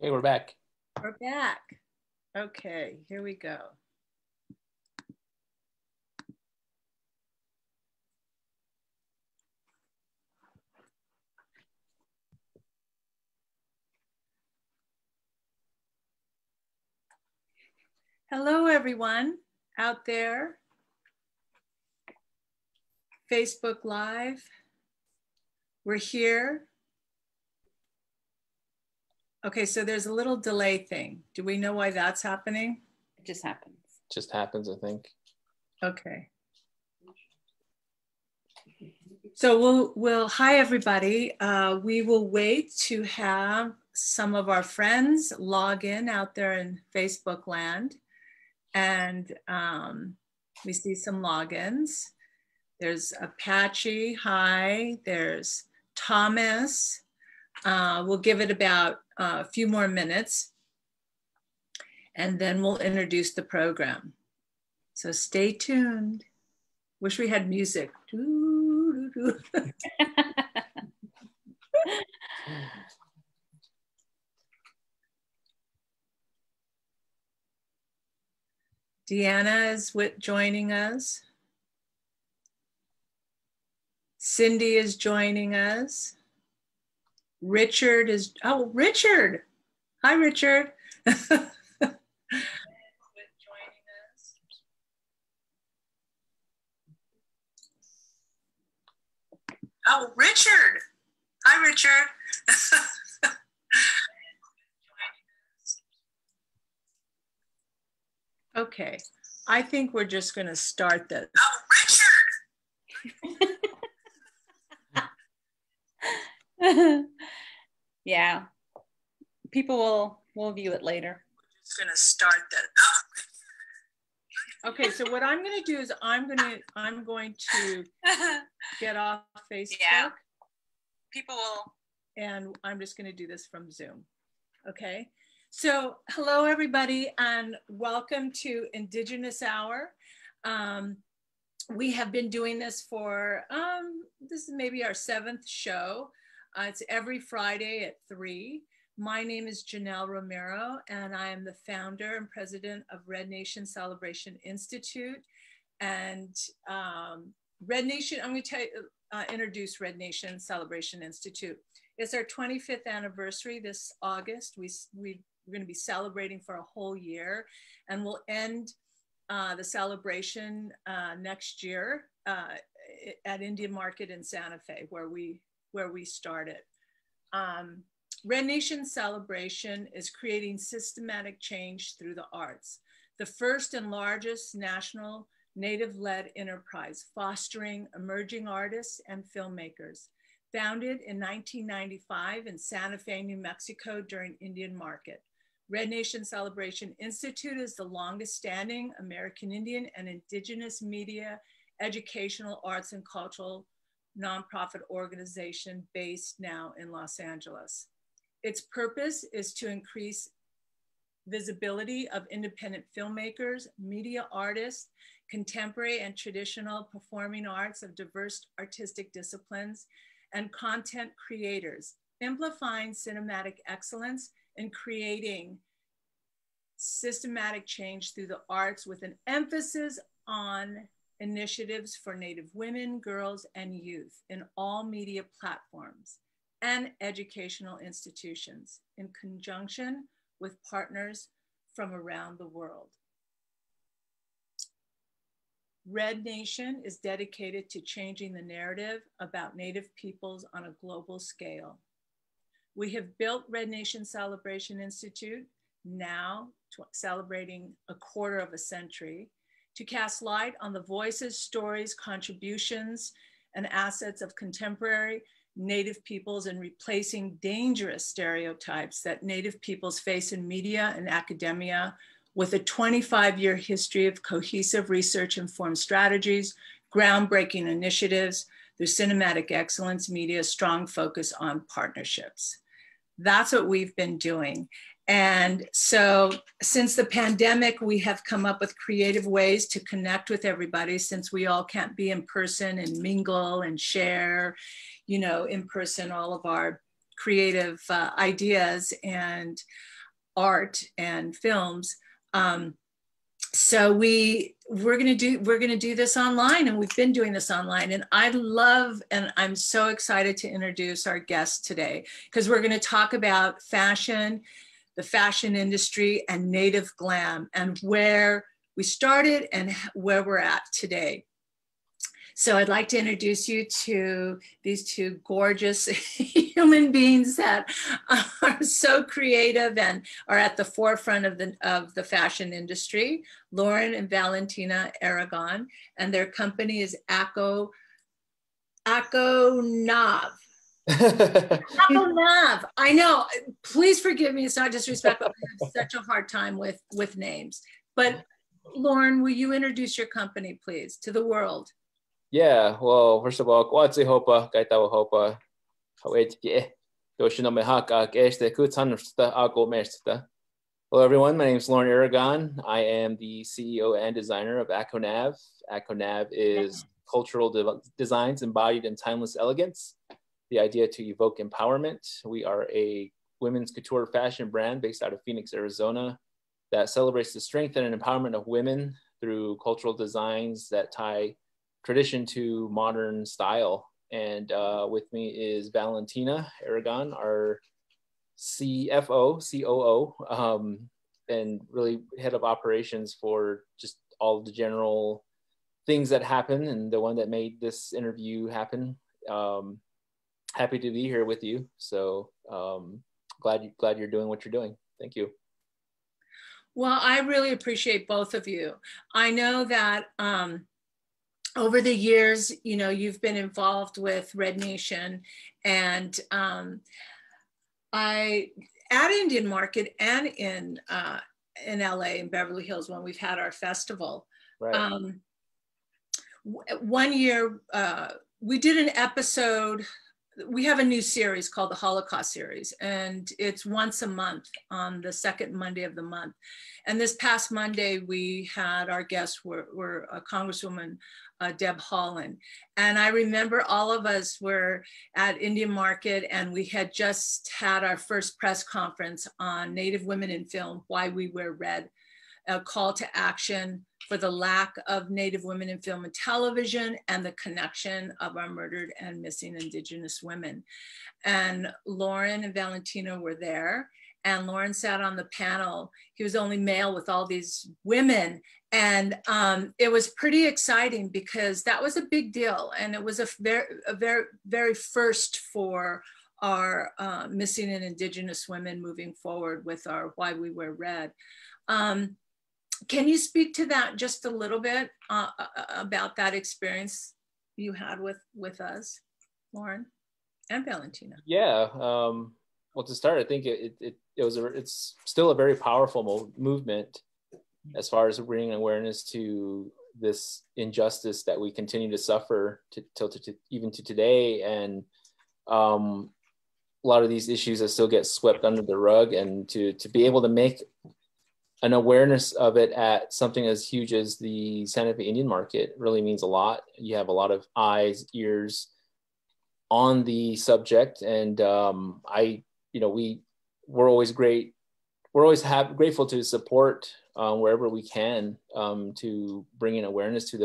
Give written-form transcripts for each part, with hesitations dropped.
Okay, we're back. We're back. Okay, here we go. Hello, everyone out there. Facebook Live. We're here. Okay, so there's a little delay thing. Do we know why that's happening? It just happens. Just happens, I think. Okay. So we'll hi everybody. We will wait to have some of our friends log in out there in Facebook land. And we see some logins. There's Apache, hi. There's Thomas. We'll give it about a few more minutes and then we'll introduce the program. So stay tuned. Wish we had music. Deanna is joining us. Cindy is joining us. Richard is, oh, Richard. Hi, Richard. Oh, Richard. Hi, Richard. Okay, I think we're just going to start this. Oh, Richard. Yeah, people will view it later. We're just going to start this. Okay, so what I'm going to do is I'm going to get off Facebook. Yeah. People will. And I'm just going to do this from Zoom. Okay. So hello, everybody, and welcome to Indigenous Hour. We have been doing this for, this is maybe our 7th show. It's every Friday at 3. My name is Janelle Romero, and I am the founder and president of Red Nation Celebration Institute. And Red Nation, I'm going to introduce Red Nation Celebration Institute. It's our 25th anniversary this August. We're going to be celebrating for a whole year, and we'll end the celebration next year at Indian Market in Santa Fe, where we started. Red Nation Celebration is creating systematic change through the arts, the first and largest national Native-led enterprise fostering emerging artists and filmmakers. Founded in 1995 in Santa Fe, New Mexico during Indian Market. Red Nation Celebration Institute is the longest standing American Indian and Indigenous media, educational, arts, and cultural nonprofit organization based now in Los Angeles. Its purpose is to increase visibility of independent filmmakers, media artists, contemporary and traditional performing arts of diverse artistic disciplines, and content creators, amplifying cinematic excellence and creating systematic change through the arts with an emphasis on initiatives for Native women, girls, and youth in all media platforms and educational institutions in conjunction with partners from around the world. Red Nation is dedicated to changing the narrative about Native peoples on a global scale. We have built Red Nation Celebration Institute, now celebrating a quarter of a century, to cast light on the voices, stories, contributions, and assets of contemporary Native peoples and replacing dangerous stereotypes that Native peoples face in media and academia with a 25-year history of cohesive research-informed strategies, groundbreaking initiatives, through cinematic excellence, media, strong focus on partnerships. That's what we've been doing. And so since the pandemic, we have come up with creative ways to connect with everybody, since we all can't be in person and mingle and share, you know, in person, all of our creative ideas and art and films. So we're gonna do this online, and we've been doing this online. And I love, and I'm so excited to introduce our guest today, because we're gonna talk about fashion, the fashion industry, and native glam, and where we started and where we're at today. So I'd like to introduce you to these two gorgeous human beings that are so creative and are at the forefront of the fashion industry, Loren and Valentina Aragon, and their company is Ako Nav. Ako Nav. I know. Please forgive me. It's not disrespectful. I have such a hard time with names. But Loren, will you introduce your company, please, to the world? Yeah, well, first of all, Kwatsi Hopa, Kaitawa Hopa, Hawaiitie, Yoshino Mehaka, Geste Kutsansta, Ako Mesta. Hello, everyone. My name is Loren Aragon. I am the CEO and designer of AkoNav. AkoNav is cultural designs embodied in timeless elegance, the idea to evoke empowerment. We are a women's couture fashion brand based out of Phoenix, Arizona, that celebrates the strength and empowerment of women through cultural designs that tie tradition to modern style. And with me is Valentina Aragon, our CFO, COO, and really head of operations for just all of the general things that happen, and the one that made this interview happen. Happy to be here with you. So glad you're doing what you're doing. Thank you. Well, I really appreciate both of you. I know that over the years, you know, you've been involved with Red Nation, and I at Indian Market and in LA, in Beverly Hills, when we've had our festival. Right. One year we did an episode. We have a new series called the Holocaust series, and it's once a month on the second Monday of the month. And this past Monday, we had our guests were Congresswoman Deb Haaland. And I remember all of us were at Indian Market, and we had just had our first press conference on Native women in film, Why We Wear Red, a call to action for the lack of Native women in film and television, and the connection of our murdered and missing Indigenous women. And Loren and Valentina were there, and Loren sat on the panel. He was only male with all these women. And it was pretty exciting, because that was a big deal. And it was a very first for our missing and Indigenous women moving forward with our Why We Wear Red. Can you speak to that just a little bit about that experience you had with us, Loren and Valentina? Yeah. Well, to start, I think it's still a very powerful movement as far as bringing awareness to this injustice that we continue to suffer even to today, and a lot of these issues that still get swept under the rug, and to be able to make an awareness of it at something as huge as the Santa Fe Indian Market really means a lot. You have a lot of eyes, ears on the subject, and we're always grateful to support wherever we can to bring in awareness to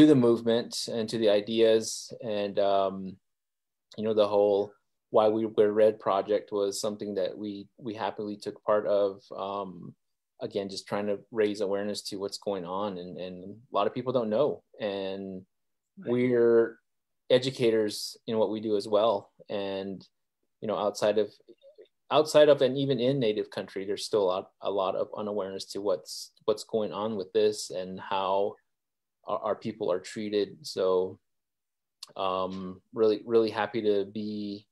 the movement and to the ideas. And the whole Why We Wear Red project was something that we happily took part of. Again, just trying to raise awareness to what's going on, and a lot of people don't know, and we're educators in what we do as well. And outside of and even in Native country, there's still a lot of unawareness to what's going on with this and how our people are treated. So really happy to be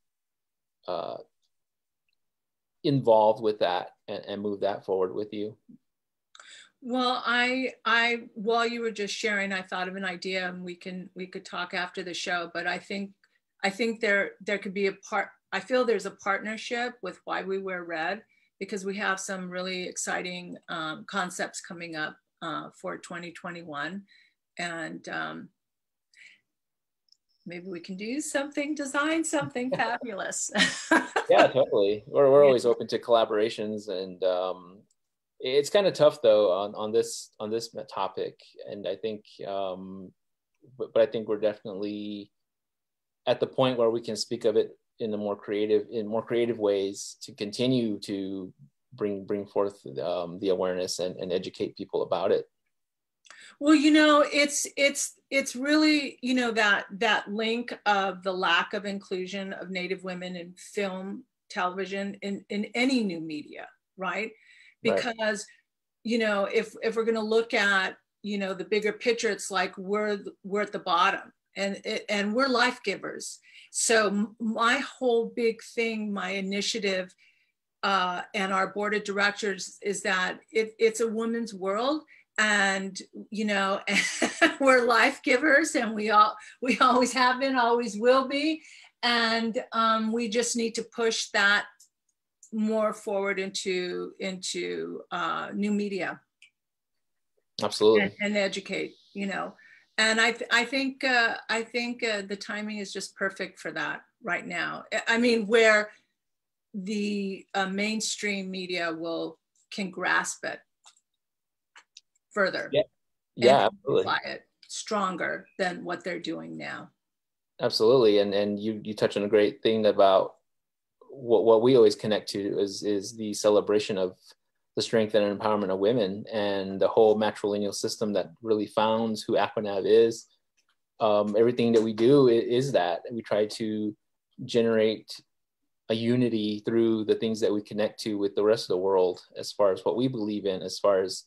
involved with that and move that forward with you. Well, I while you were just sharing, I thought of an idea, and we could talk after the show. But I think there could be a I feel there's a partnership with Why We Wear Red, because we have some really exciting concepts coming up for 2021. And maybe we can do something, design something fabulous. Yeah, totally. We're always open to collaborations, and it's kind of tough though on this topic. And I think, but I think we're definitely at the point where we can speak of it in more creative ways to continue to bring forth the awareness and educate people about it. Well, it's really, that link of the lack of inclusion of Native women in film, television, in any new media, right? Because, if we're going to look at, the bigger picture, it's like we're at the bottom, and we're life givers. So my whole big thing, my initiative, and our board of directors is that it's a woman's world. And we're life givers, and we always have been, always will be, and we just need to push that more forward into new media. Absolutely. And educate, and I think the timing is just perfect for that right now. I mean, where the mainstream media can grasp it further. Yeah, absolutely. It stronger than what they're doing now. Absolutely. And you touch on a great thing about what we always connect to is the celebration of the strength and empowerment of women, and the whole matrilineal system that really founds who Aquanav is. Everything that we do is that we try to generate a unity through the things that we connect to with the rest of the world, as far as what we believe in, as far as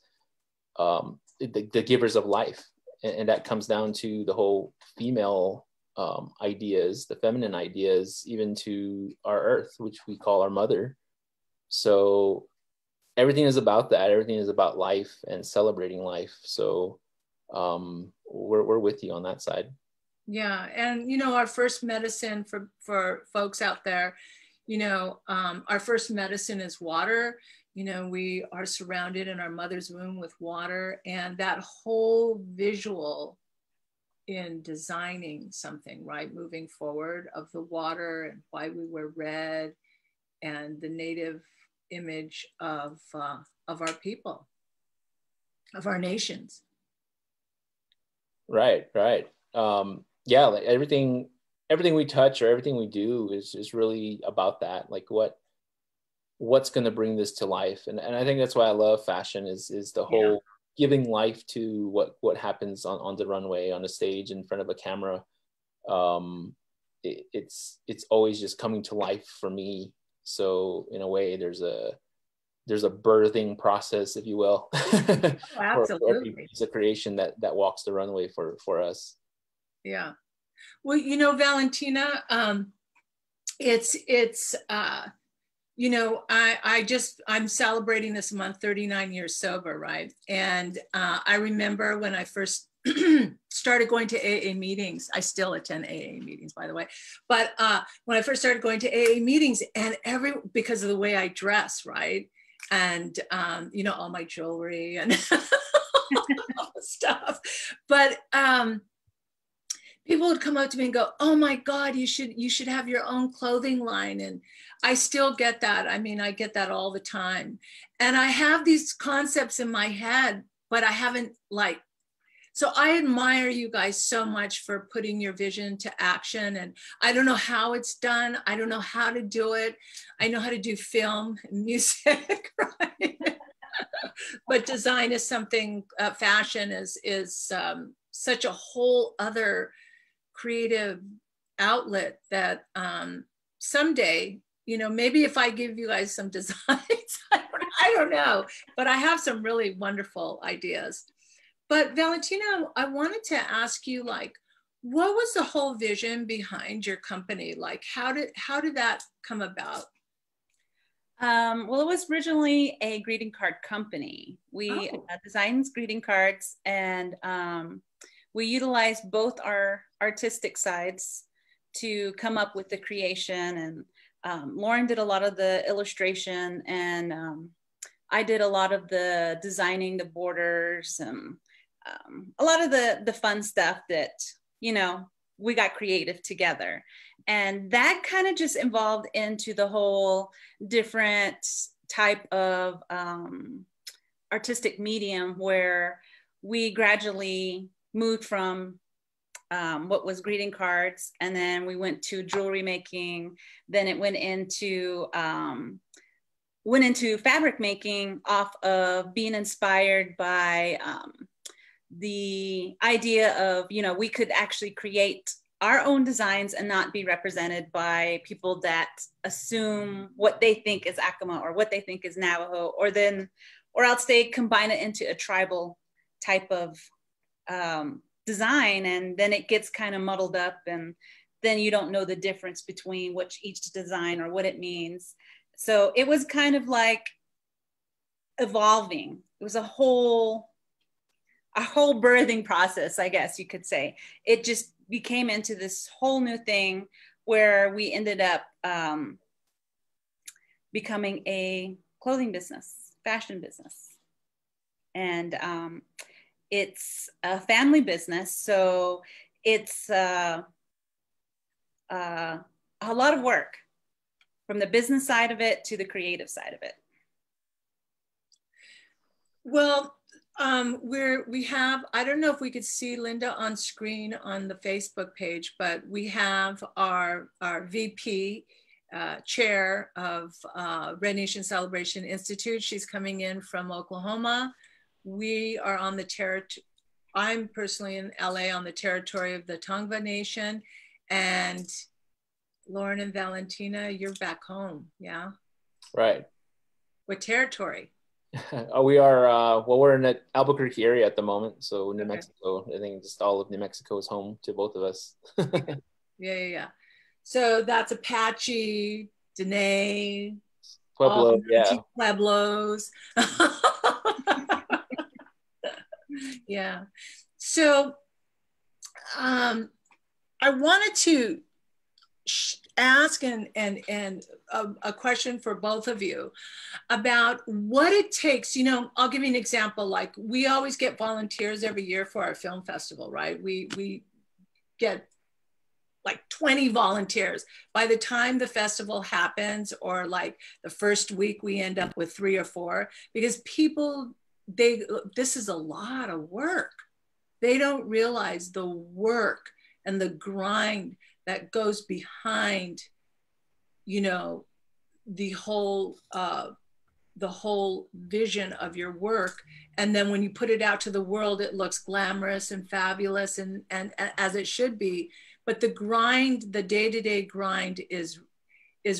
the givers of life. And that comes down to the whole female ideas, the feminine ideas, even to our earth, which we call our mother. So everything is about that. Everything is about life and celebrating life. So we're with you on that side. Yeah. And, our first medicine for folks out there, our first medicine is water. We are surrounded in our mother's womb with water, and that whole visual in designing something, right, moving forward, of the water and why we wear red, and the native image of our people, of our nations. Right. Yeah, like everything we touch or everything we do is really about that. Like what's going to bring this to life. And I think that's why I love fashion is the whole giving life to what happens on the runway, on the stage, in front of a camera. It's always just coming to life for me. So in a way, there's a birthing process, if you will, Absolutely. for every piece of creation that walks the runway for us. Yeah. Well, Valentina, I'm celebrating this month 39 years sober, right? And I remember when I first started going to AA meetings. I still attend AA meetings, by the way. But when I first started going to AA meetings, and because of the way I dress, right? And, all my jewelry and all the stuff. But people would come up to me and go, "Oh my God, you should have your own clothing line." And I still get that. I mean, I get that all the time. And I have these concepts in my head, but I haven't so I admire you guys so much for putting your vision to action. And I don't know how it's done. I don't know how to do it. I know how to do film and music, right? But design is something, fashion is such a whole other creative outlet that someday, maybe if I give you guys some designs, I don't know, but I have some really wonderful ideas. But Valentina, I wanted to ask you, what was the whole vision behind your company? How did that come about? Well, it was originally a greeting card company. We designed greeting cards, and we utilized both our artistic sides to come up with the creation. Loren did a lot of the illustration, and I did a lot of the designing, the borders, and a lot of the fun stuff that, you know, we got creative together. And that kind of just evolved into the whole different type of artistic medium, where we gradually moved from what was greeting cards, and then we went to jewelry making. Then it went into fabric making, off of being inspired by the idea of, you know, we could actually create our own designs and not be represented by people that assume what they think is Acoma or what they think is Navajo, or else they combine it into a tribal type of design, and then it gets kind of muddled up, and then you don't know the difference between each design or what it means. So it was kind of like evolving. It was a whole birthing process, I guess you could say. It just became into this whole new thing where we ended up becoming a clothing business, fashion business. And it's a family business, so it's a lot of work, from the business side of it to the creative side of it. Well, we have, I don't know if we could see Linda on screen on the Facebook page, but we have our VP, chair of Red Nation Celebration Institute. She's coming in from Oklahoma. We are on the territory, I'm personally in LA, on the territory of the Tongva Nation. And Loren and Valentina, you're back home, yeah? Right. What territory? We are, well, we're in the Albuquerque area at the moment. So New Mexico, I think just all of New Mexico is home to both of us. Yeah. So that's Apache, Dene, Pueblo, yeah. Pueblos. Yeah. So I wanted to ask a question for both of you about what it takes. You know, I'll give you an example. Like, we always get volunteers every year for our film festival, right? We get like 20 volunteers. By the time the festival happens, or like the first week, we end up with 3 or 4, because people, this is a lot of work. They don't realize the work and the grind that goes behind, you know, the whole vision of your work. And then when you put it out to the world, it looks glamorous and fabulous, and as it should be. But the grind, the day-to-day grind is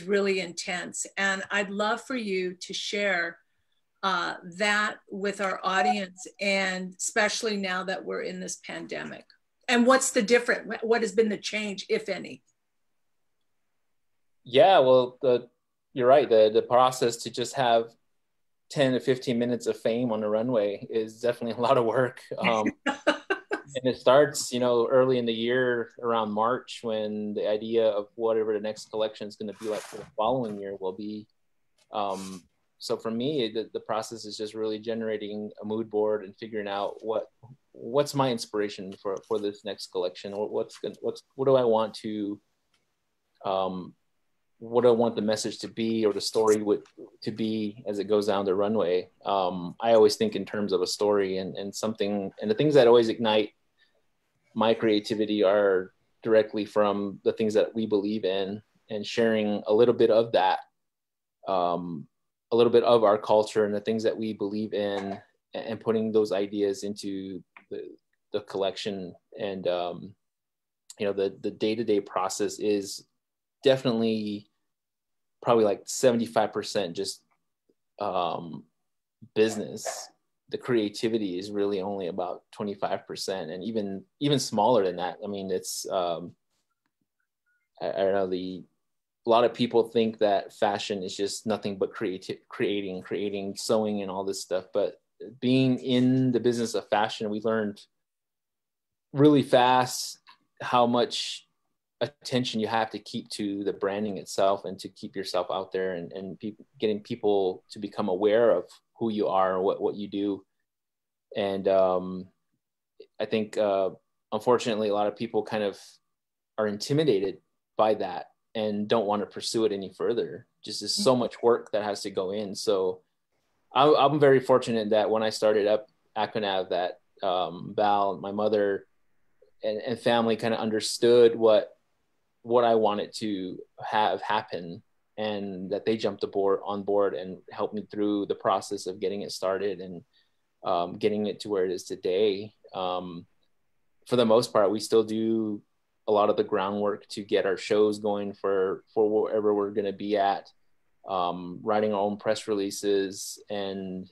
really intense. And I'd love for you to share that with our audience, and especially now that we're in this pandemic. And what's the difference? What has been the change, if any? Yeah, well, you're right. The process to just have 10 to 15 minutes of fame on the runway is definitely a lot of work. And it starts, you know, early in the year, around March, when the idea of whatever the next collection is going to be like for the following year will be. So for me, the process is just really generating a mood board and figuring out what's my inspiration for this next collection. What do I want to, what do I want the message to be, or the story to be as it goes down the runway. I always think in terms of a story, and something, and the things that always ignite my creativity are directly from the things that we believe in, and sharing a little bit of that, a little bit of our culture and the things that we believe in, and putting those ideas into the collection. And you know, the day-to-day process is definitely probably like 75% just business. The creativity is really only about 25%, and even smaller than that. I mean, it's I don't know, a lot of people think that fashion is just nothing but creating, sewing and all this stuff. But being in the business of fashion, we learned really fast how much attention you have to keep to the branding itself and to keep yourself out there and getting people to become aware of who you are and what you do. And I think, unfortunately, a lot of people kind of are intimidated by that and don't want to pursue it any further. Just there's so much work that has to go in. So I'm very fortunate that when I started up Aquanav, that Val, my mother, and family kind of understood what I wanted to have happen, and that they jumped on board and helped me through the process of getting it started and getting it to where it is today. For the most part, we still do a lot of the groundwork to get our shows going for wherever we're going to be at, writing our own press releases. And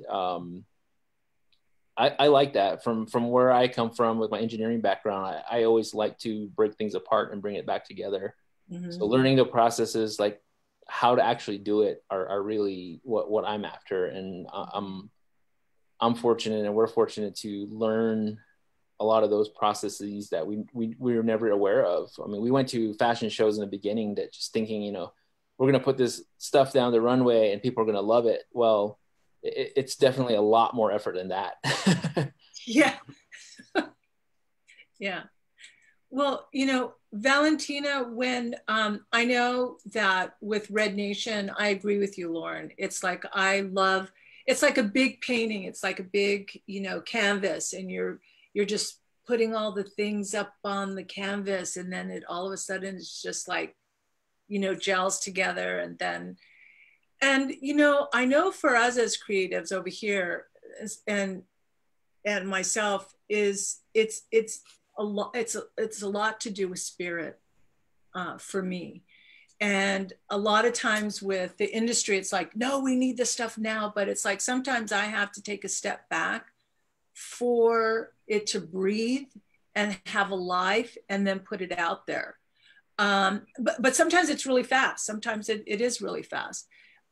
I like that. From where I come from with my engineering background, I always like to break things apart and bring it back together. Mm-hmm. So learning the processes, like how to actually do it, are really what I'm after. And I'm fortunate, and we're fortunate to learn a lot of those processes that we were never aware of. I mean, we went to fashion shows in the beginning that just thinking, you know, we're going to put this stuff down the runway and people are going to love it. Well, it's definitely a lot more effort than that. Yeah. Yeah. Well, you know, Valentina, when I know that with Red Nation, I agree with you, Loren. It's like, it's like a big painting. It's like a big, you know, canvas, and you're just putting all the things up on the canvas, and then it all of a sudden it's just like, you know, gels together. And you know, I know for us as creatives over here, and myself, it's a lot to do with spirit for me. And a lot of times with the industry, it's like, no, we need this stuff now. But it's like, sometimes I have to take a step back for it to breathe and have a life, and then put it out there. But sometimes it's really fast. Sometimes it is really fast.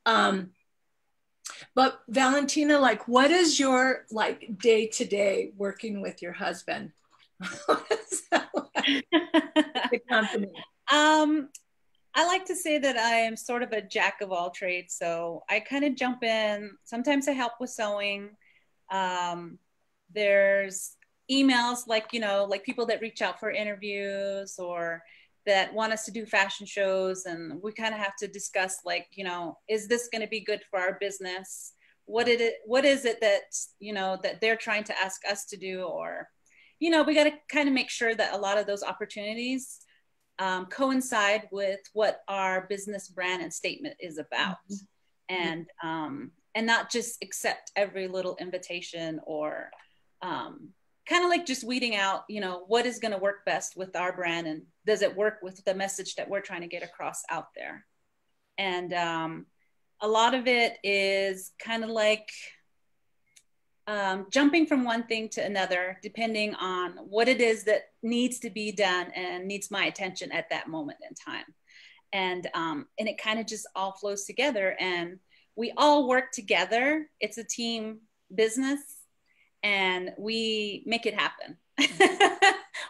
But Valentina, like, what is your like day to day working with your husband? The company. I like to say that I am sort of a jack of all trades. So I kind of jump in. Sometimes I help with sewing. There's emails, like, you know, like people that reach out for interviews or that want us to do fashion shows. And we kind of have to discuss, like, you know, is this going to be good for our business? What is it that, you know, that they're trying to ask us to do? Or, you know, we got to kind of make sure that a lot of those opportunities coincide with what our business brand and statement is about. Mm-hmm. And not just accept every little invitation, or kind of like just weeding out, you know, what is going to work best with our brand, and does it work with the message that we're trying to get across out there. And a lot of it is kind of like jumping from one thing to another, depending on what it is that needs to be done and needs my attention at that moment in time. And it kind of just all flows together, and we all work together. It's a team business, and we make it happen.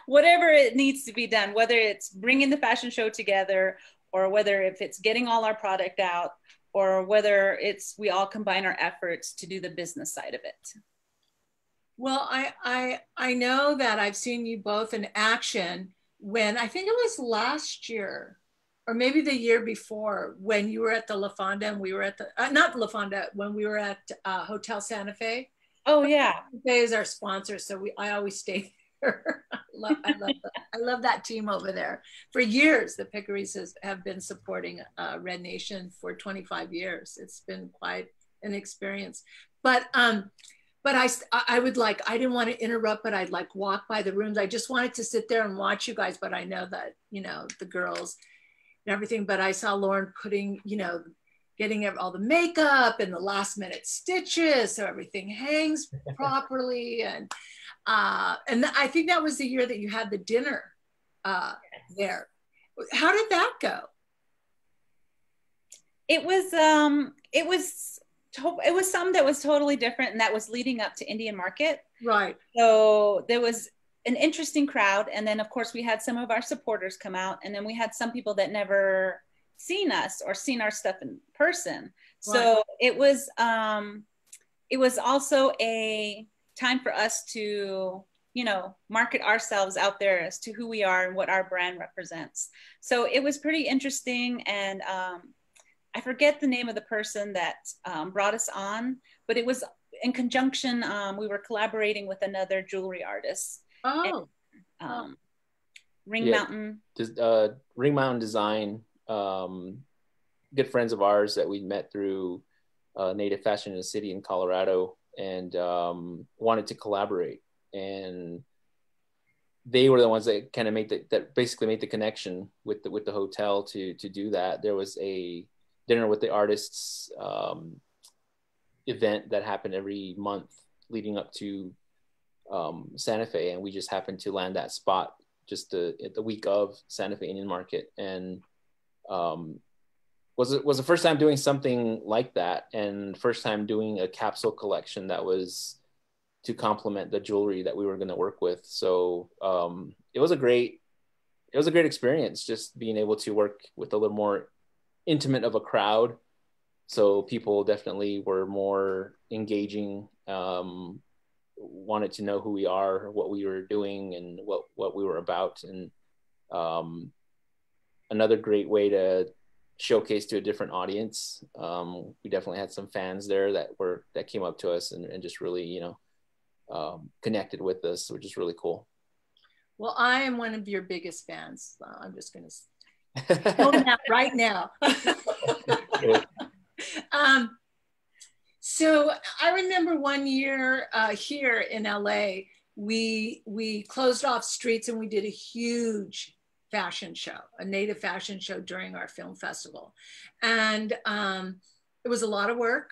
Whatever it needs to be done, whether it's bringing the fashion show together, or whether if it's getting all our product out, or whether it's we all combine our efforts to do the business side of it. Well, I know that I've seen you both in action when, I think it was last year or maybe the year before, when you were at the La Fonda and we were at the, not La Fonda, when we were at Hotel Santa Fe. Oh yeah. Santa Fe is our sponsor, so I always stay there. I love that team over there. For years, the Pickeries have been supporting Red Nation for 25 years. It's been quite an experience. But I would like, I didn't want to interrupt, but I'd like walk by the rooms. I just wanted to sit there and watch you guys, but I know that, you know, the girls and everything, but I saw Loren putting, you know, getting all the makeup and the last minute stitches so everything hangs properly. And I think that was the year that you had the dinner there. How did that go? It was something that was totally different, and that was leading up to Indian Market. Right. So there was an interesting crowd. And then of course we had some of our supporters come out, and then we had some people that never seen us or seen our stuff in person. So Right. it was also a time for us to, you know, market ourselves out there as to who we are and what our brand represents. So it was pretty interesting. And I forget the name of the person that brought us on, but it was in conjunction. We were collaborating with another jewelry artist. Oh. And, Ring Mountain. Ring Mountain Design. Good friends of ours that we met through Native Fashion in the City in Colorado, and wanted to collaborate. And they were the ones that kind of basically made the connection with the hotel to do that. There was a dinner with the artists event that happened every month leading up to Santa Fe, and we just happened to land that spot just at the week of Santa Fe Indian Market, and was the first time doing something like that, and first time doing a capsule collection that was to complement the jewelry that we were going to work with. So it was a great experience, just being able to work with a little more intimate of a crowd. So people definitely were more engaging, wanted to know who we are, what we were doing, and what we were about. And another great way to showcase to a different audience. We definitely had some fans there that came up to us and just really, you know, connected with us, which is really cool. Well, I am one of your biggest fans. I'm just going to know that right now. So I remember one year here in LA, we closed off streets and we did a huge fashion show, a native fashion show during our film festival. And it was a lot of work.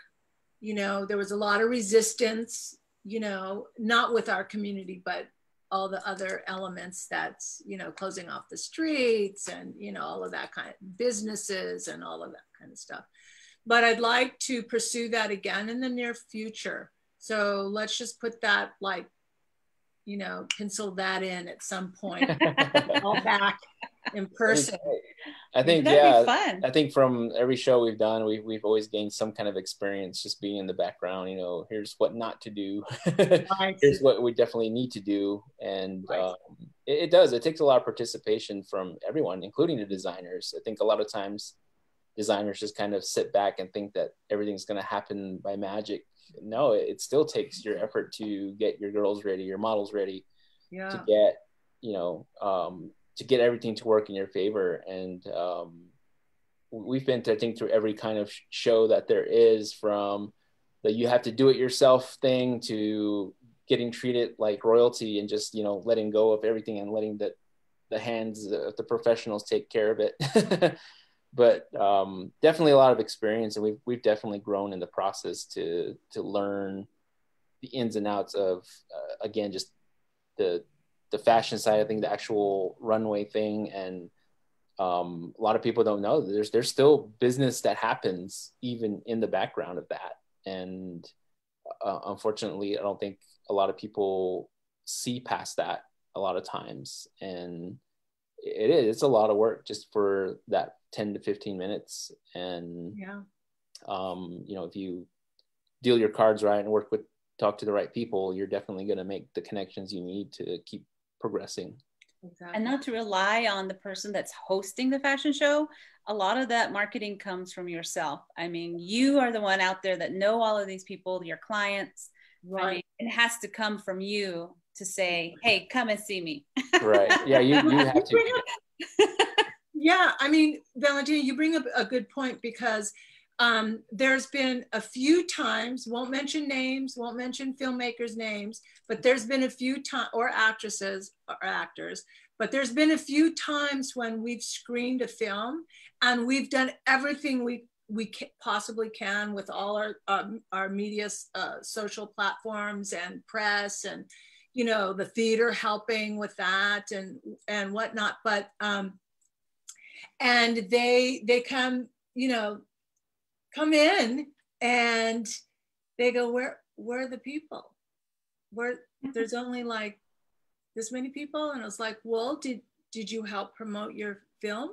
You know, there was a lot of resistance, you know, not with our community, but all the other elements that's, you know, closing off the streets and, you know, all of that kind of businesses and all of that kind of stuff. But I'd like to pursue that again in the near future. So let's just put that, like, you know, pencil that in at some point, all back in person. I think that'd be fun. I think from every show we've done, we've always gained some kind of experience just being in the background. You know, here's what not to do. Here's what we definitely need to do. And it takes a lot of participation from everyone, including the designers. I think a lot of times designers just kind of sit back and think that everything's going to happen by magic. No, it still takes your effort to get your girls ready, your models ready, to get, you know, to get everything to work in your favor. And we've been to, I think, through every kind of show that there is, from the you have to do it yourself thing to getting treated like royalty and just, you know, letting go of everything and letting the hands of the professionals take care of it. But definitely a lot of experience, and we've definitely grown in the process to learn the ins and outs of again, just the fashion side of things, the actual runway thing. And a lot of people don't know that there's still business that happens even in the background of that. And unfortunately, I don't think a lot of people see past that a lot of times. And it's a lot of work just for that 10 to 15 minutes. And you know, if you deal your cards right and talk to the right people, you're definitely going to make the connections you need to keep progressing. Exactly. And not to rely on the person that's hosting the fashion show. A lot of that marketing comes from yourself. I mean, you are the one out there that know all of these people, your clients. Right. I mean, it has to come from you to say, hey, come and see me. Right. Yeah, you have to. Yeah, I mean, Valentina, you bring up a good point, because there's been a few times, won't mention names, won't mention filmmakers' names, but there's been a few times, or actresses or actors, but there's been a few times when we've screened a film and we've done everything we possibly can with all our media, social platforms and press, and, you know, the theater helping with that and whatnot. But and they come, you know, come in and they go, where are the people? Where there's only like this many people. And I was like, well, did you help promote your film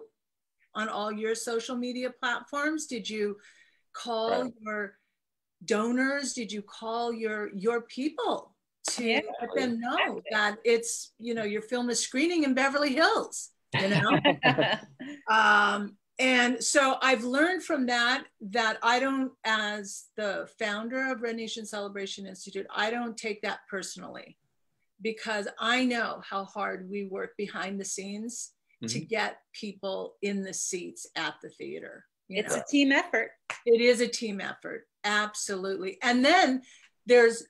on all your social media platforms? Did you call your donors? Did you call your people to let them know that it's, you know, your film is screening in Beverly Hills, you know? And so I've learned from that I don't, as the founder of Red Nation Celebration Institute, I don't take that personally, because I know how hard we work behind the scenes to get people in the seats at the theater. It's a team effort. It is a team effort, absolutely. And then there's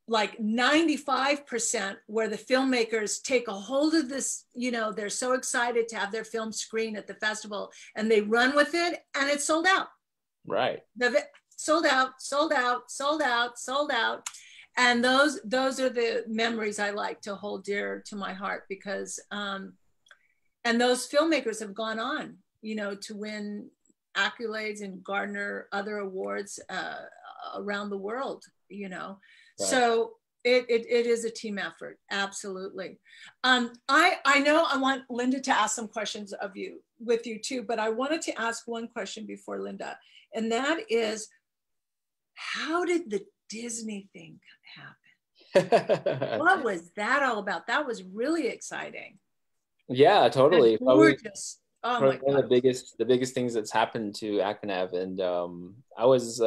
like 95% where the filmmakers take a hold of this, you know, they're so excited to have their film screen at the festival, and they run with it, and it's sold out. Right. Sold out, sold out, sold out, sold out. And those are the memories I like to hold dear to my heart, because, and those filmmakers have gone on, you know, to win accolades and garner other awards around the world, you know. Right. So it is a team effort, absolutely. I know I want Linda to ask some questions with you too, but I wanted to ask one question before Linda, and that is, how did the Disney thing happen? What was that all about? That was really exciting. Yeah, totally. Gorgeous. Oh my God. One of the biggest things that's happened to ACNAV, and I was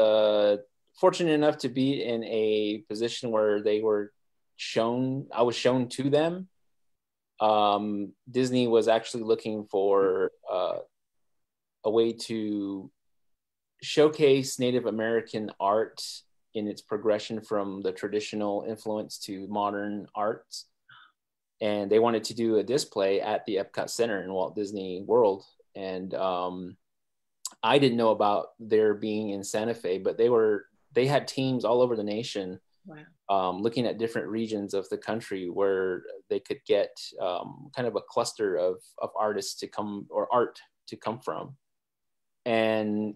fortunate enough to be in a position where I was shown to them. Disney was actually looking for a way to showcase Native American art in its progression from the traditional influence to modern arts. And they wanted to do a display at the Epcot Center in Walt Disney World. And I didn't know about their being in Santa Fe, but they had teams all over the nation. Wow. Looking at different regions of the country where they could get kind of a cluster of artists to come, or art to come from. And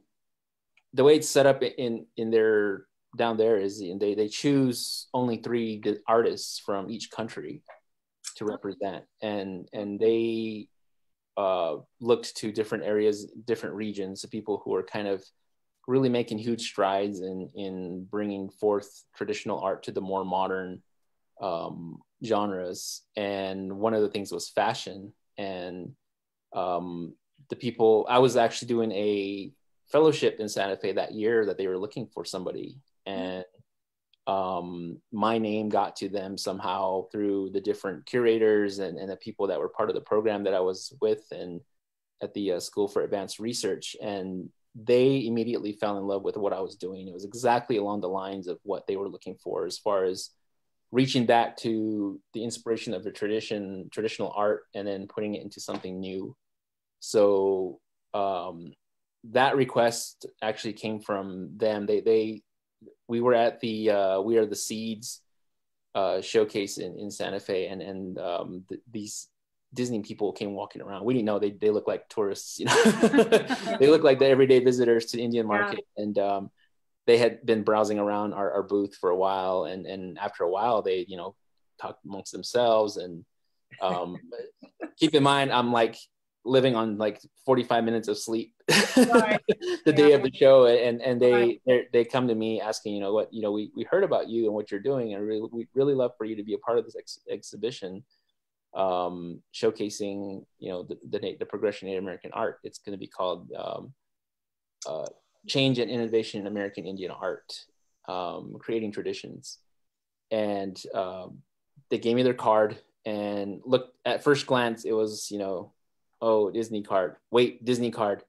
the way it's set up in their down there is they choose only 3 artists from each country to represent, and they looked to different areas, different regions, of people who are kind of really making huge strides in bringing forth traditional art to the more modern genres. And one of the things was fashion. And the people, I was actually doing a fellowship in Santa Fe that year that they were looking for somebody, and my name got to them somehow through the different curators and the people that were part of the program that I was with and at the School for Advanced Research. And they immediately fell in love with what I was doing. It was exactly along the lines of what they were looking for, as far as reaching back to the inspiration of the traditional art, and then putting it into something new. So that request actually came from them. We were at the We Are the Seeds showcase in Santa Fe, and these Disney people came walking around. We didn't know they look like tourists, you know. They look like the everyday visitors to Indian Market. Yeah. And they had been browsing around our booth for a while, and after a while they, you know, talked amongst themselves. And keep in mind, I'm like living on like 45 minutes of sleep right. the day of the show, and they come to me asking, you know, what, you know, we heard about you and what you're doing, and we'd really love for you to be a part of this exhibition, showcasing, you know, the progression of Native American art. It's going to be called Change and Innovation in American Indian Art, Creating Traditions. And they gave me their card, and looked at first glance, it was, you know, oh, Disney card. Wait, Disney card.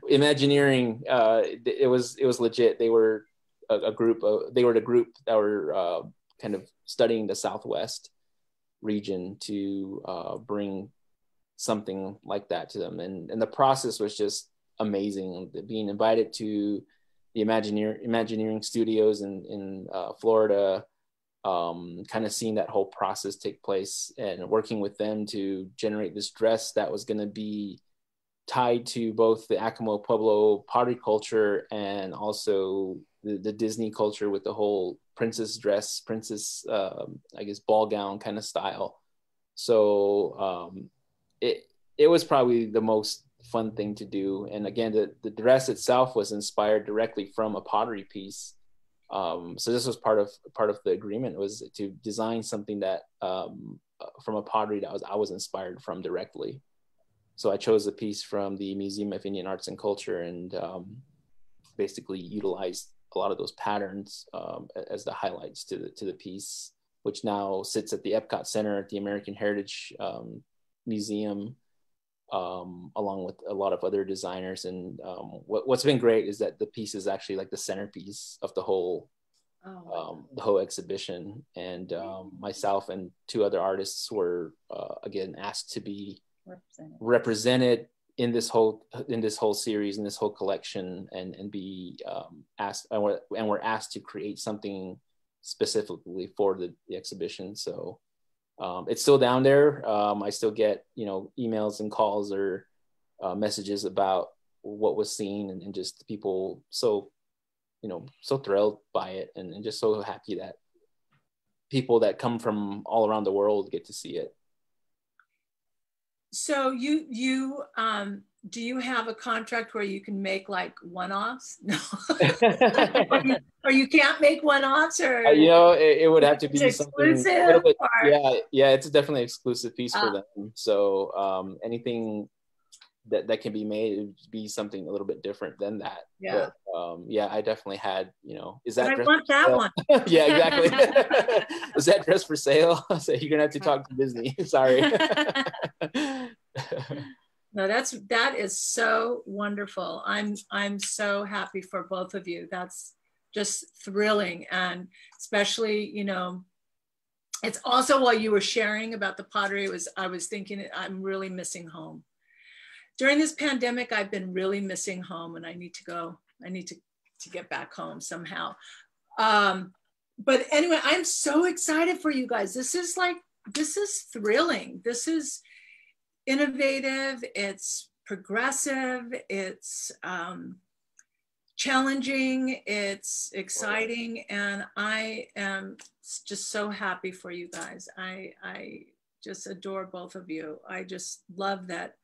Imagineering. It was legit. They were a group that were kind of studying the Southwest region to bring something like that to them. And the process was just amazing. Being invited to the Imagineering studios in Florida, kind of seeing that whole process take place, and working with them to generate this dress that was going to be tied to both the Acoma Pueblo pottery culture and also the Disney culture with the whole princess dress, princess, I guess, ball gown kind of style. So it was probably the most fun thing to do. And again, the dress itself was inspired directly from a pottery piece. So this was part of the agreement, was to design something that from a pottery that I was inspired from directly. So I chose a piece from the Museum of Indian Arts and Culture, and basically utilized a lot of those patterns as the highlights to the piece, which now sits at the Epcot Center at the American Heritage Museum, along with a lot of other designers. And what's been great is that the piece is actually like the centerpiece of the whole exhibition. And myself and two other artists were again asked to be represented in this whole series, in this whole collection, and be asked, and we're asked to create something specifically for the exhibition. So it's still down there. I still get emails and calls or messages about what was seen, and just people so thrilled by it, and just so happy that people that come from all around the world get to see it. So you do you have a contract where you can make like one-offs? No. or you can't make one-offs, or it would have to be something exclusive, a little bit. Yeah, it's definitely an exclusive piece for them. So anything that can be made, it would be something a little bit different than that. Yeah. But I definitely had, is that I want that one. Yeah, exactly. Is that dress for sale? So you're gonna have to talk to Disney. Sorry. No, that is so wonderful. I'm so happy for both of you. That's just thrilling. And especially, it's also, while you were sharing about the pottery, I was thinking, I'm really missing home. During this pandemic, I've been really missing home, and I need to get back home somehow. But anyway, I'm so excited for you guys. This is thrilling. This is innovative, it's progressive, it's challenging, it's exciting, and I am just so happy for you guys. I just adore both of you. I just love that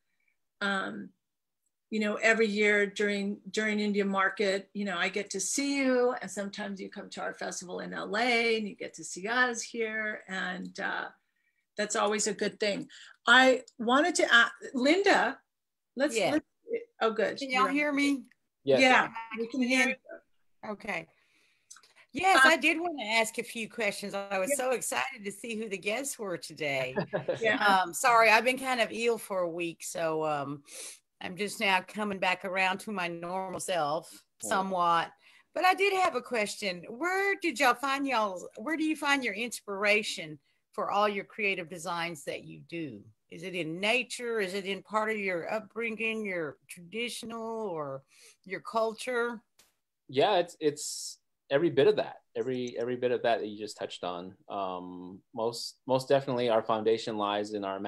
every year during India Market, I get to see you, and sometimes you come to our festival in LA and you get to see us here, and that's always a good thing. I wanted to ask Linda, let's oh good. Can y'all hear me? Yes. Yeah, we can hear you. Okay. Yes, I did want to ask a few questions. I was so excited to see who the guests were today. Sorry, I've been kind of ill for a week, so I'm just now coming back around to my normal self somewhat. But I did have a question. Where do you find your inspiration for all your creative designs that you do? Is it in nature? Is it in part of your upbringing, your traditional, or your culture? Yeah, it's every bit of that. Every bit of that you just touched on. Most definitely, our foundation lies in our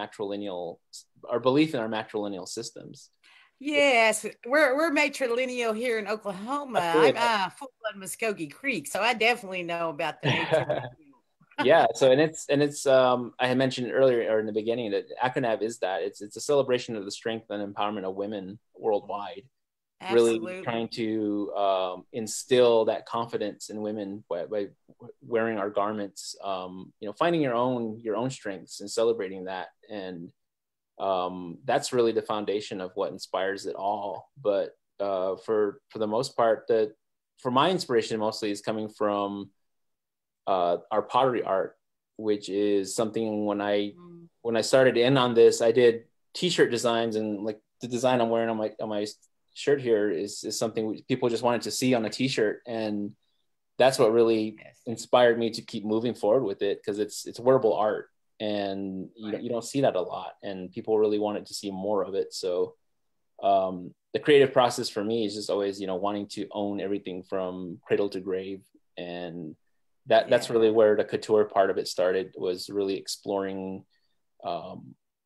belief in our matrilineal systems. Yes, we're matrilineal here in Oklahoma. I'm full-blood Muskogee Creek, so I definitely know about the matrilineal. Yeah, so and it's I had mentioned earlier, or in the beginning, that ACONAV is that it's a celebration of the strength and empowerment of women worldwide. Absolutely. Really trying to instill that confidence in women by wearing our garments, finding your own strengths and celebrating that. And that's really the foundation of what inspires it all. But for the most part, for my inspiration mostly is coming from our pottery art, which is something when I started in on this, I did t-shirt designs, and like the design I'm wearing on my shirt here is something people just wanted to see on a t-shirt, and that's what really inspired me to keep moving forward with it, because it's wearable art, and you don't see that a lot, and people really wanted to see more of it. So the creative process for me is just always wanting to own everything from cradle to grave, and that's really where the couture part of it started, was really exploring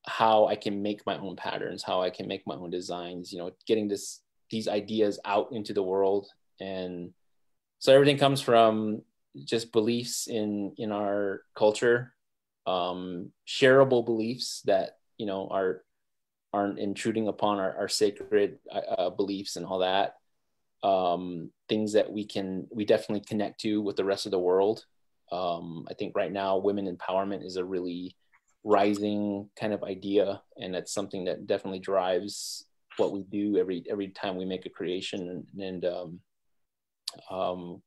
how I can make my own patterns, how I can make my own designs, getting these ideas out into the world. And So everything comes from just beliefs in our culture, shareable beliefs that, you know, aren't intruding upon our sacred beliefs and all that. Things that we definitely connect to with the rest of the world. I think right now women empowerment is a really rising kind of idea, and that's something that definitely drives what we do every time we make a creation, and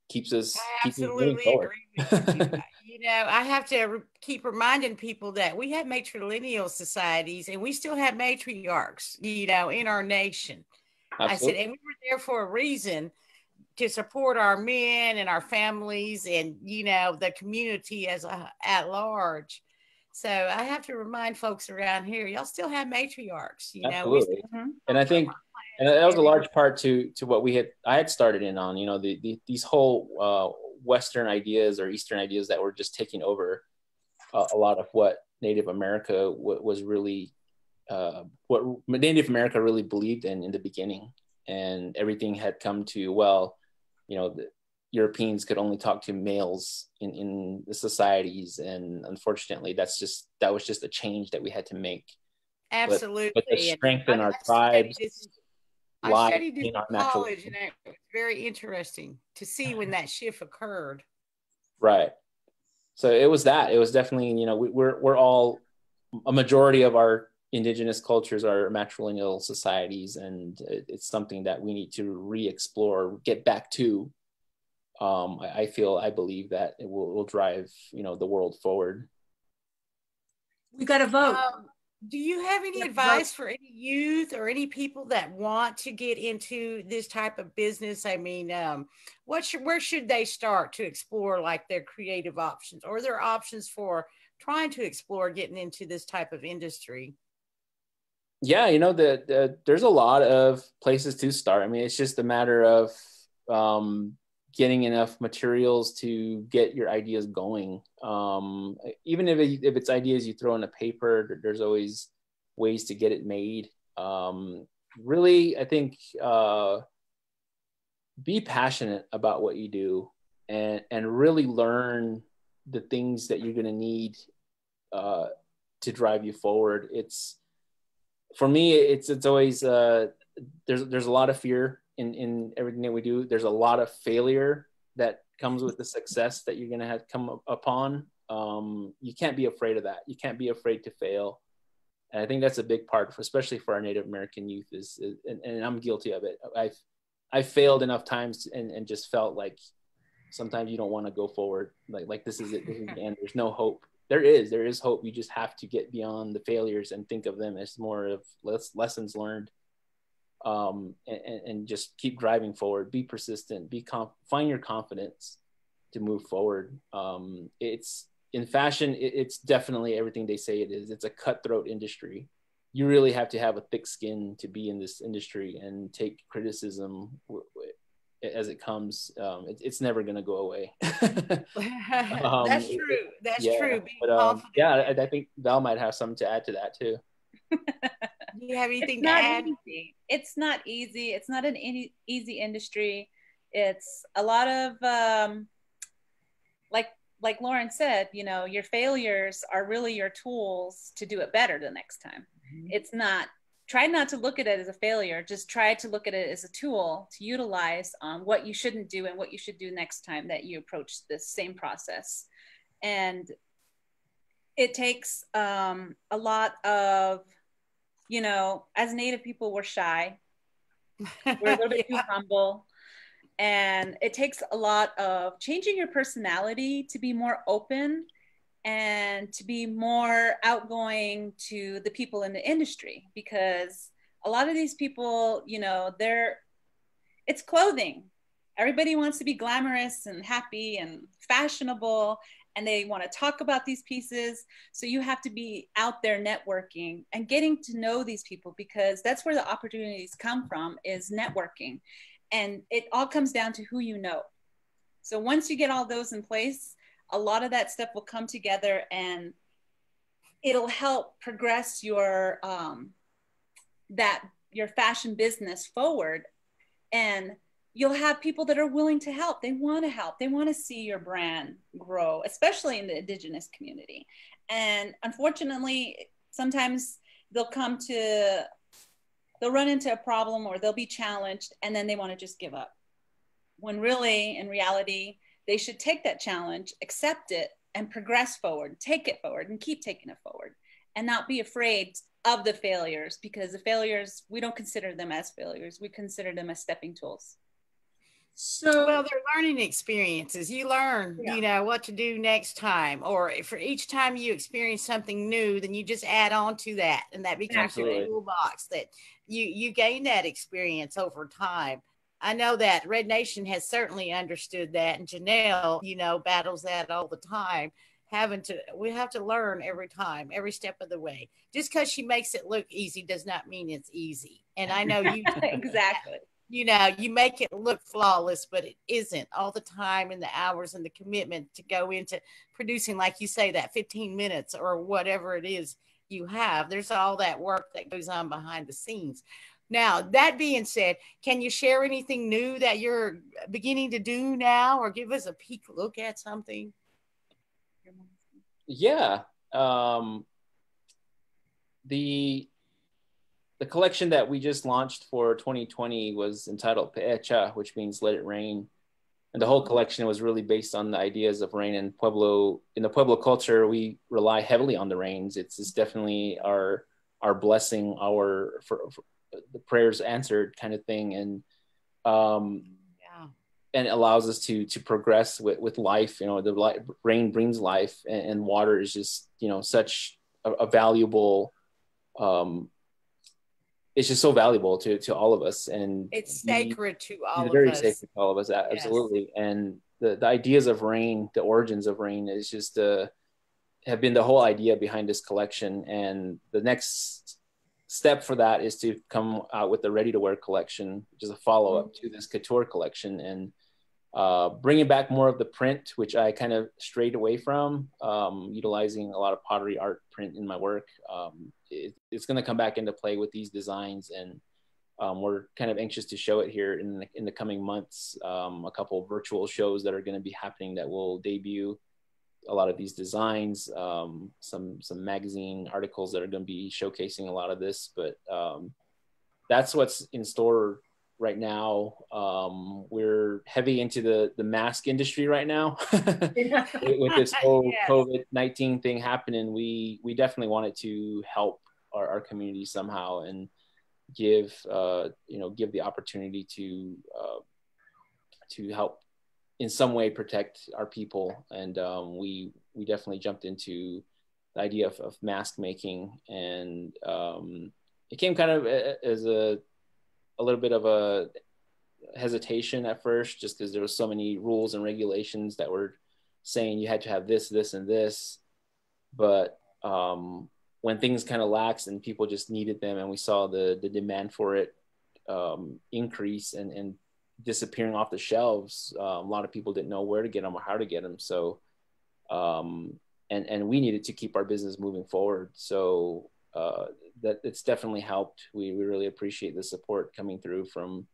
keeps us absolutely agree with you. You know, I have to keep reminding people that we have matrilineal societies and we still have matriarchs, you know, in our nation. Absolutely. I said, and we were there for a reason, to support our men and our families and, you know, the community at large. So I have to remind folks around here, y'all still have matriarchs, you know. Absolutely. And I think, and that was a large part to what I had started in on, you know, these whole Western ideas or Eastern ideas that were just taking over a lot of what Native America was really, what Native America really believed in the beginning. And everything had come to, well, you know, the Europeans could only talk to males in the societies. And unfortunately, that was just a change that we had to make. Absolutely. But to strengthen our tribes. I studied this in college, and it was very interesting to see when that shift occurred. Right. So it was definitely, you know, we're all, a majority of our indigenous cultures are matrilineal societies, and it's something that we need to re-explore, get back to. I believe that it will drive, you know, the world forward. We got to vote. Do you have any advice for any youth or any people that want to get into this type of business? I mean, where should they start to explore like their creative options, or their options for trying to explore getting into this type of industry? Yeah, you know, there's a lot of places to start. I mean, it's just a matter of getting enough materials to get your ideas going. Even if it's ideas you throw in a paper, there's always ways to get it made. Really, I think be passionate about what you do, and really learn the things that you're going to need to drive you forward. For me, it's always there's a lot of fear in everything that we do. There's a lot of failure that comes with the success that you're going to have come upon. You can't be afraid of that. You can't be afraid to fail. And I think that's a big part, especially for our Native American youth, and I'm guilty of it. I've failed enough times and just felt like sometimes you don't want to go forward. Like this is it. This is the end. There's no hope. There is hope. You just have to get beyond the failures and think of them as more of lessons learned. And just keep driving forward, be persistent, find your confidence to move forward. It's in fashion, it's definitely everything they say it is. It's a cutthroat industry. You really have to have a thick skin to be in this industry and take criticism as it comes. It's never going to go away. That's true. That's true. But, yeah, I think Val might have something to add to that too. Do you have anything to add? Easy. It's not easy. It's not an easy industry. It's a lot of, like Loren said, you know, your failures are really your tools to do it better the next time. Mm-hmm. It's not, try not to look at it as a failure. Just try to look at it as a tool to utilize what you shouldn't do and what you should do next time that you approach this same process. And it takes a lot of, you know, as Native people, we're shy. We're a little bit too humble. And it takes a lot of changing your personality to be more open and to be more outgoing to the people in the industry, because a lot of these people, you know, it's clothing. Everybody wants to be glamorous and happy and fashionable, and they want to talk about these pieces. So you have to be out there networking and getting to know these people, because that's where the opportunities come from, is networking. And it all comes down to who you know. So once you get all those in place, a lot of that stuff will come together, and it'll help progress your fashion business forward. And you'll have people that are willing to help. They want to help. They want to see your brand grow, especially in the Indigenous community. And unfortunately, sometimes they'll run into a problem, or they'll be challenged, and then they want to just give up. When really, in reality, they should take that challenge, accept it, and progress forward, take it forward, and keep taking it forward, and not be afraid of the failures, because the failures, we don't consider them as failures. We consider them as stepping tools. So, well, they're learning experiences. You learn, you know, what to do next time, or for each time you experience something new, then you just add on to that, and that becomes your toolbox that you gain that experience over time. I know that Red Nation has certainly understood that, and Janelle, you know, battles that all the time. We have to learn every time, every step of the way. Just because she makes it look easy does not mean it's easy. And I know you exactly. You know, you make it look flawless, but it isn't all the time, and the hours and the commitment to go into producing, like you say, that 15 minutes or whatever it is you have. There's all that work that goes on behind the scenes. Now, that being said, can you share anything new that you're beginning to do now, or give us a peek look at something? Yeah. The collection that we just launched for 2020 was entitled Pe'echa, which means let it rain. And the whole collection was really based on the ideas of rain in Pueblo. In the Pueblo culture, we rely heavily on the rains. It's definitely our blessing, for the prayers answered kind of thing. And and it allows us to progress with life. You know, the rain brings life, and water is just, you know, such a valuable, it's just so valuable to all of us, and it's sacred to all of us. Very sacred to all of us, absolutely. Yes. And the ideas of rain, the origins of rain, is just have been the whole idea behind this collection. And the next step for that is to come out with the ready to wear collection, which is a follow-up to this couture collection, and bringing back more of the print, which I kind of strayed away from, utilizing a lot of pottery art print in my work. It's going to come back into play with these designs, and we're kind of anxious to show it here in the coming months. A couple of virtual shows that are going to be happening that will debut a lot of these designs, some magazine articles that are going to be showcasing a lot of this, but that's what's in store right now. We're heavy into the mask industry right now. with this whole COVID-19 thing happening, we definitely wanted to help our community somehow, and give the opportunity to help in some way protect our people. And we definitely jumped into the idea of mask making, and it came kind of as a little bit of a hesitation at first, just because there was so many rules and regulations that were saying you had to have this, this, and this. But when things kind of laxed and people just needed them, and we saw the demand for it increase and disappearing off the shelves, a lot of people didn't know where to get them or how to get them. So, and we needed to keep our business moving forward. So that it's definitely helped. We really appreciate the support coming through from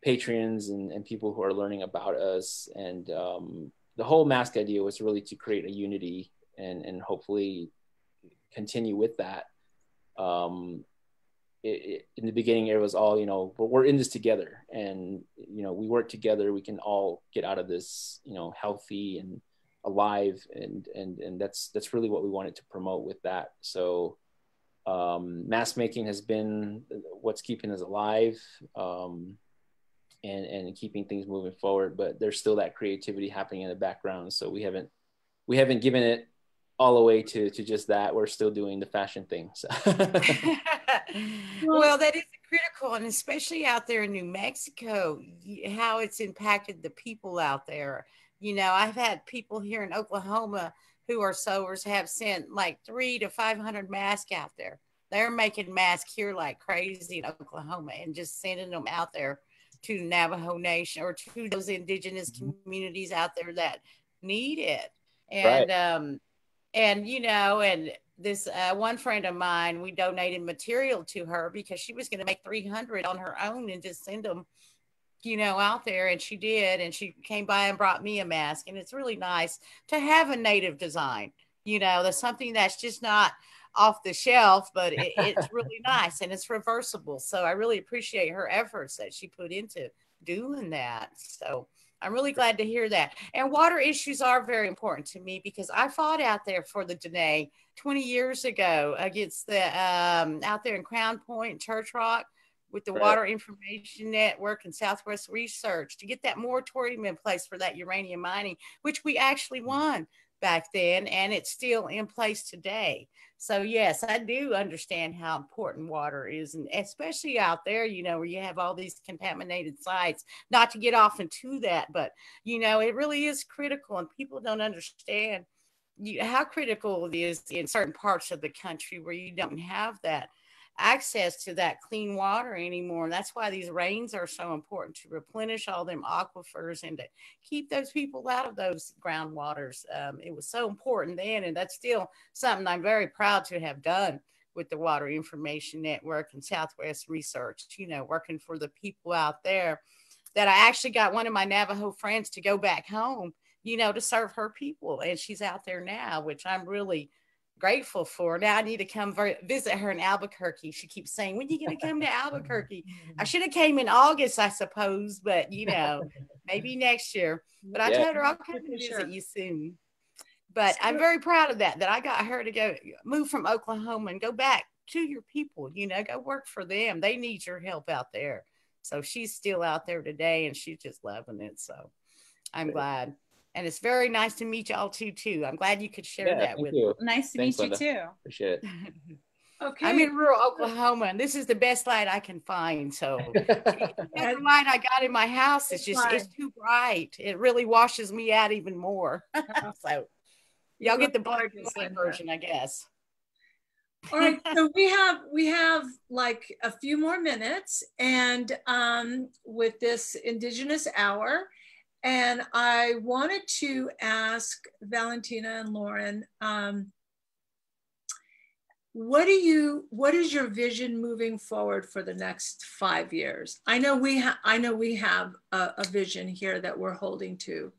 patrons and people who are learning about us. And the whole mask idea was really to create a unity and hopefully continue with that. In the beginning, it was all, we're in this together, and, we work together, we can all get out of this, healthy and alive. And that's really what we wanted to promote with that. So mask making has been what's keeping us alive, and keeping things moving forward, but there's still that creativity happening in the background. So we haven't given it all the way to just that. We're still doing the fashion things. Well, that is critical, and especially out there in New Mexico, how it's impacted the people out there. I've had people here in Oklahoma who are sewers have sent like 300 to 500 masks out there. They're making masks here like crazy in Oklahoma and just sending them out there to the Navajo Nation or to those indigenous communities out there that need it. And, right. And this one friend of mine, we donated material to her because she was going to make 300 on her own and just send them out there, and she did, and she came by and brought me a mask, and it's really nice to have a native design. That's something that's just not off the shelf, but it's really nice, and it's reversible. So I really appreciate her efforts that she put into doing that. So I'm really glad to hear that. And water issues are very important to me, because I fought out there for the Dene 20 years ago against the out there in Crown Point, Church Rock, with the Water Information Network and Southwest Research, to get that moratorium in place for that uranium mining, which we actually won back then, and it's still in place today. So yes, I do understand how important water is, and especially out there, where you have all these contaminated sites. Not to get off into that, but it really is critical, and people don't understand how critical it is in certain parts of the country where you don't have that access to that clean water anymore. And that's why these rains are so important, to replenish all them aquifers and to keep those people out of those groundwaters. It was so important then, and that's still something I'm very proud to have done with the Water Information Network and Southwest Research, working for the people out there, that I actually got one of my Navajo friends to go back home, to serve her people. And she's out there now, which I'm really grateful for. Now I need to come visit her in Albuquerque. She keeps saying, when are you going to come to Albuquerque? I should have came in August, I suppose, but maybe next year. But I told her I'll come and visit you soon. But I'm very proud of that I got her to go move from Oklahoma and go back to your people, go work for them. They need your help out there. So she's still out there today, and she's just loving it. So I'm glad. And it's very nice to meet y'all too. I'm glad you could share that with me. Nice to meet you too. Appreciate it. Okay. I'm in rural Oklahoma, and this is the best light I can find. So the other light I got in my house is it's too bright. It really washes me out even more. So y'all get the black version, I guess. All right, so we have like a few more minutes, and with this Indigenous Hour. And I wanted to ask Valentina and Loren, what is your vision moving forward for the next 5 years? I know we have a vision here that we're holding to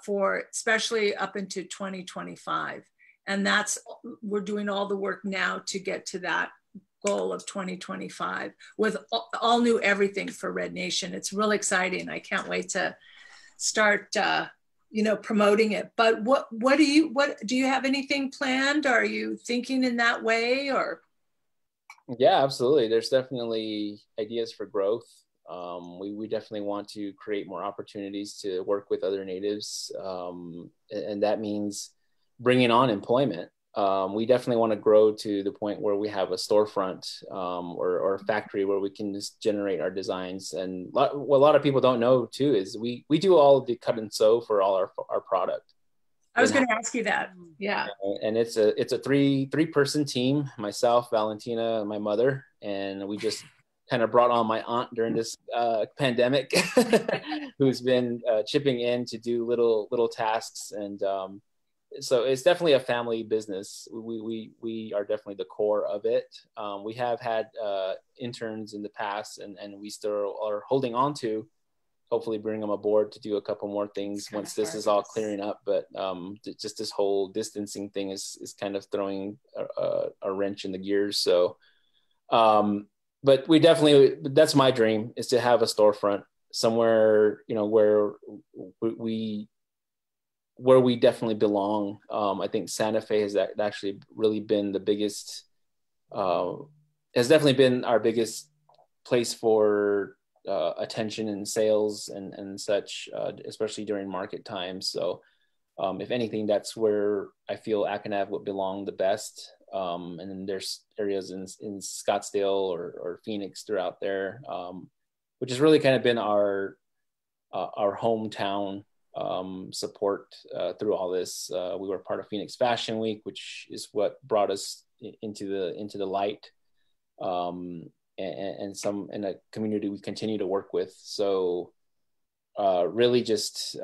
for especially up into 2025. And we're doing all the work now to get to that goal of 2025 with all new everything for Red Nation. It's really exciting. I can't wait to start promoting it. But what do you have anything planned? Are you thinking in that way? Or yeah, absolutely, there's definitely ideas for growth. We definitely want to create more opportunities to work with other natives, and that means bringing on employment. We definitely want to grow to the point where we have a storefront or a factory where we can just generate our designs. And what a lot of people don't know too is we do all of the cut and sew for all our product. I was going to ask you that. Yeah. And it's a three-person team: myself, Valentina, and my mother. And we just kind of brought on my aunt during this pandemic, who's been chipping in to do little tasks. And so it's definitely a family business. We are definitely the core of it. We have had interns in the past, and we still are holding on to hopefully bring them aboard to do a couple more things once this is all clearing up. But just this whole distancing thing is kind of throwing a wrench in the gears. So, but that's my dream, is to have a storefront somewhere, where we definitely belong. I think Santa Fe has actually really been the biggest, has definitely been our biggest place for attention and sales and such, especially during market times. So if anything, that's where I feel Akanav would belong the best. And then there's areas in Scottsdale or Phoenix throughout there, which has really kind of been our hometown support through all this. We were part of Phoenix Fashion Week, which is what brought us into the light, and some in a community we continue to work with. So really just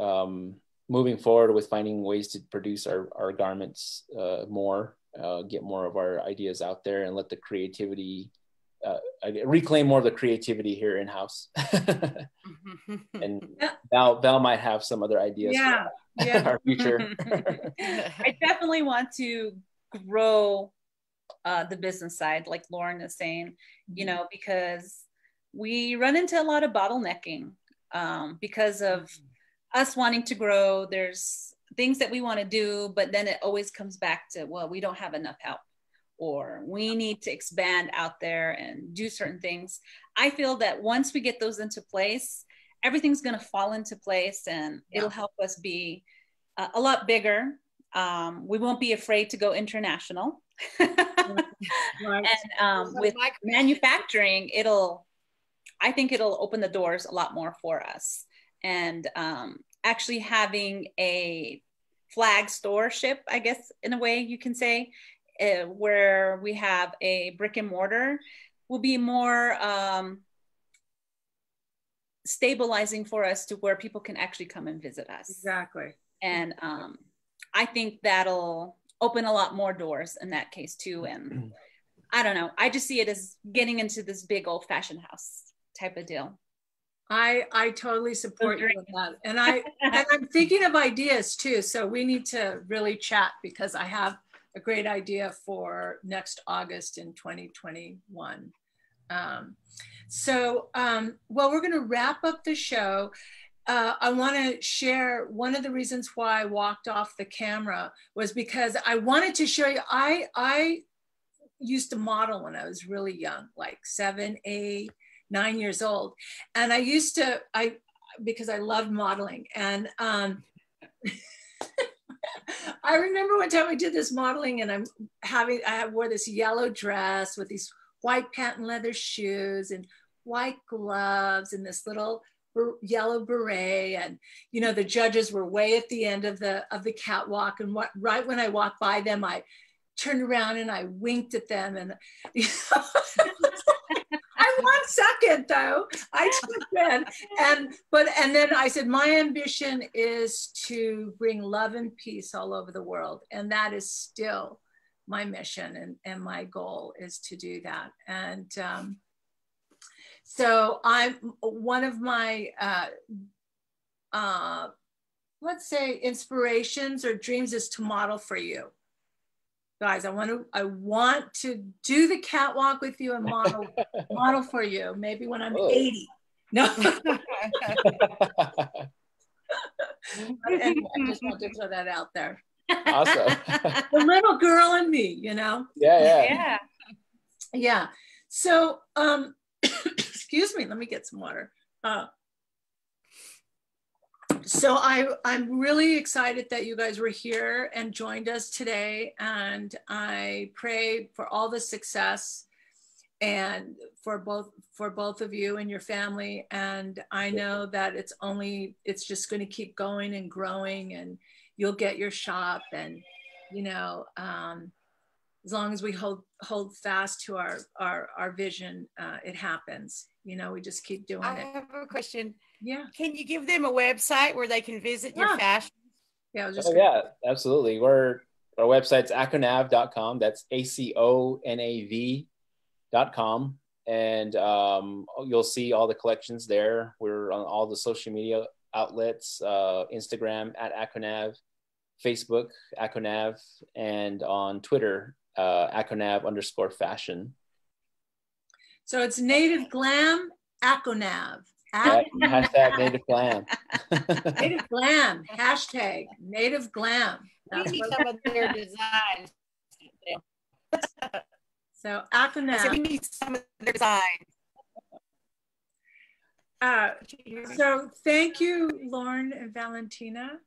moving forward with finding ways to produce our garments more, get more of our ideas out there, and let the creativity reclaim more of the creativity here in house. And Val might have some other ideas for our future. I definitely want to grow the business side, like Loren is saying, you know, because we run into a lot of bottlenecking because of us wanting to grow. There's things that we want to do, but then it always comes back to, well, we don't have enough help, or we need to expand out there and do certain things. I feel that once we get those into place, everything's going to fall into place, and it'll help us be a lot bigger. We won't be afraid to go international. Right. And with manufacturing, I think it'll open the doors a lot more for us. And actually having a flag store ship, I guess, in a way you can say, where we have a brick and mortar, will be more stabilizing for us, to where people can actually come and visit us. Exactly. And I think that'll open a lot more doors in that case too. And I don't know, I just see it as getting into this big old fashioned house type of deal. I totally support you with that. And I'm thinking of ideas too. So we need to really chat, because I have a great idea for next August in 2021. Well, we're going to wrap up the show. I want to share one of the reasons why I walked off the camera was because I wanted to show you, I used to model when I was really young, like 7, 8, 9 years old. And because I loved modeling. And I remember one time we did this modeling, and I wore this yellow dress with these white patent leather shoes and white gloves and this little yellow beret. And, you know, the judges were way at the end of the catwalk. And right when I walked by them, I turned around and I winked at them. And I won second though. I took that. And then I said, my ambition is to bring love and peace all over the world. And that is still my mission, and my goal is to do that. And so I'm one of my, let's say, inspirations or dreams is to model for you. Guys, I want to do the catwalk with you and model for you. Maybe when I'm 80. No. Anyway, I just want to throw that out there. Awesome. The little girl in me, you know? Yeah. So, excuse me, let me get some water. So I'm really excited that you guys were here and joined us today. And I pray for all the success and for both of you and your family. And I know that it's just going to keep going and growing, and you'll get your shop. And, you know, as long as we hold fast to our vision, it happens. You know, we just keep doing it. I have a question. Yeah. Can you give them a website where they can visit your fashion? Yeah. Yeah, absolutely. Our website's aconav.com. That's ACONAV.com. And you'll see all the collections there. We're on all the social media outlets, Instagram at aconav, Facebook aconav, and on Twitter, aconav_fashion. So it's Native Glam aconav. Hashtag Native Glam. Native Glam. Hashtag Native Glam. We need some of their designs. So aconav. So we need some of their designs. So thank you, Loren and Valentina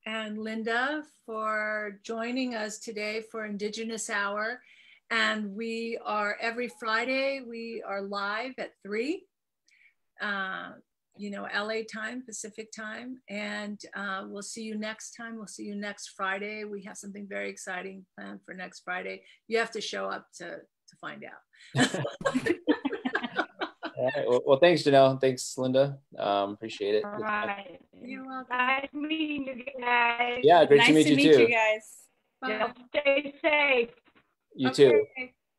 and Linda, for joining us today for Indigenous Hour. And we are every Friday, we are live at 3, you know, LA time, Pacific time. And we'll see you next time. We'll see you next Friday. We have something very exciting planned for next Friday. You have to show up to find out. All right. Well, thanks, Janelle. Thanks, Linda. Appreciate it. All right. You're welcome. Nice meeting you guys. Yeah, great to meet you too. Guys. Stay safe. You too.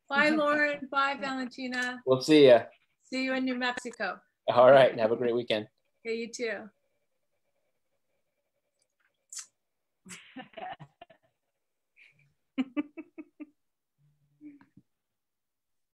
Bye, Loren. Bye, Valentina. We'll see you. See you in New Mexico. All right. Have a great weekend. Okay, you too.